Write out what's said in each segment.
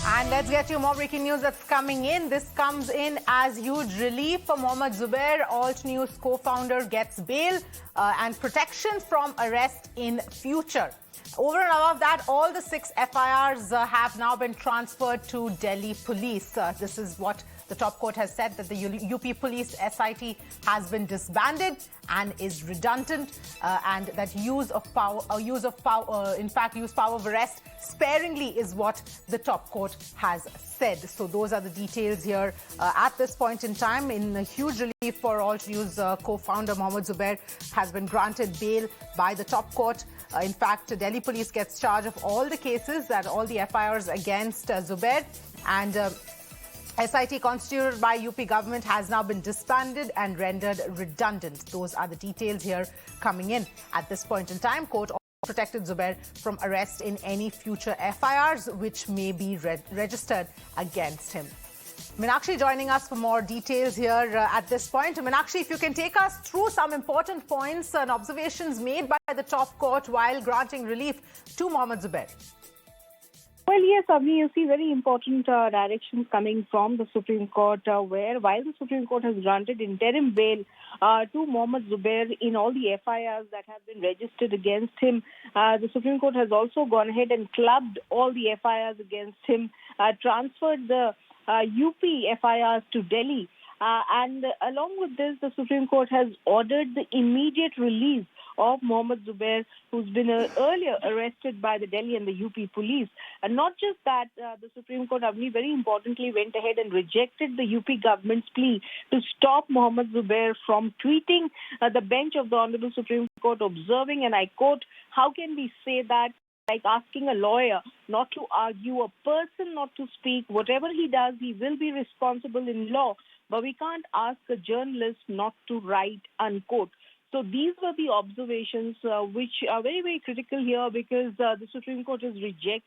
And let's get you more breaking news that's coming in. This comes in as huge relief for Mohammad Zubair. Alt News co-founder gets bail and protection from arrest in future. Over and above that, all the 6 FIRs have now been transferred to Delhi police. This is what the top court has said, that the UP police S.I.T has been disbanded and is redundant, and that use of power of arrest sparingly is what the top court has said. So those are the details here at this point in time. In a huge relief for Alt News co-founder Mohammad Zubair has been granted bail by the top court. In fact, Delhi police gets charge of all the cases, that all the FIRs against Zubair, and S.I.T constituted by UP government has now been disbanded and rendered redundant. Those are the details here coming in at this point in time. Court protected Zubair from arrest in any future FIRs which may be registered against him. Meenakshi joining us for more details here at this point. Meenakshi, if you can take us through some important points and observations made by the top court while granting relief to Mohammad Zubair. Well, yes, Avni, you see very important directions coming from the Supreme Court, where while the Supreme Court has granted interim bail to Mohammad Zubair in all the FIRs that have been registered against him, the Supreme Court has also gone ahead and clubbed all the FIRs against him, transferred the UP FIRs to Delhi. And along with this, the Supreme Court has ordered the immediate release of Mohammad Zubair, who's been earlier arrested by the Delhi and the UP police. And not just that, the Supreme Court, Avni, very importantly went ahead and rejected the UP government's plea to stop Mohammad Zubair from tweeting. The bench of the Honorable Supreme Court observing, and I quote, "How can we say that? Like asking a lawyer not to argue, a person not to speak. Whatever he does, he will be responsible in law. But we can't ask a journalist not to write," unquote. So these were the observations which are very, very critical here, because the Supreme Court has rejected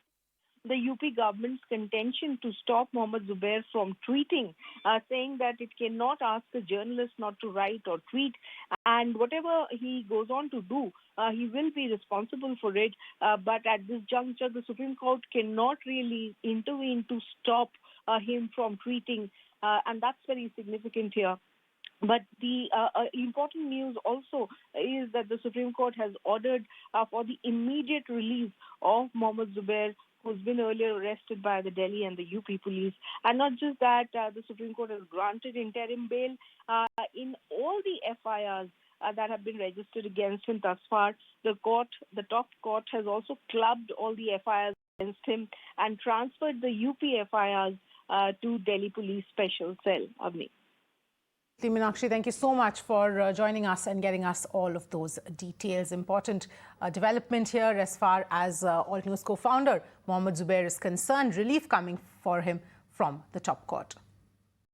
the UP government's contention to stop Mohammad Zubair from tweeting, saying that it cannot ask a journalist not to write or tweet, and whatever he goes on to do, he will be responsible for it. But at this juncture, the Supreme Court cannot really intervene to stop him from tweeting, and that's very significant here. But the important news also is that the Supreme Court has ordered for the immediate release of Mohammad Zubair, who's been earlier arrested by the Delhi and the UP police. And not just that, the Supreme Court has granted interim bail in all the FIRs that have been registered against him thus far. The top court has also clubbed all the FIRs against him and transferred the UP FIRs to Delhi Police Special Cell. Avni. Meenakshi, thank you so much for joining us and getting us all of those details. Important development here as far as Alt News co-founder Mohammad Zubair is concerned. Relief coming for him from the top court.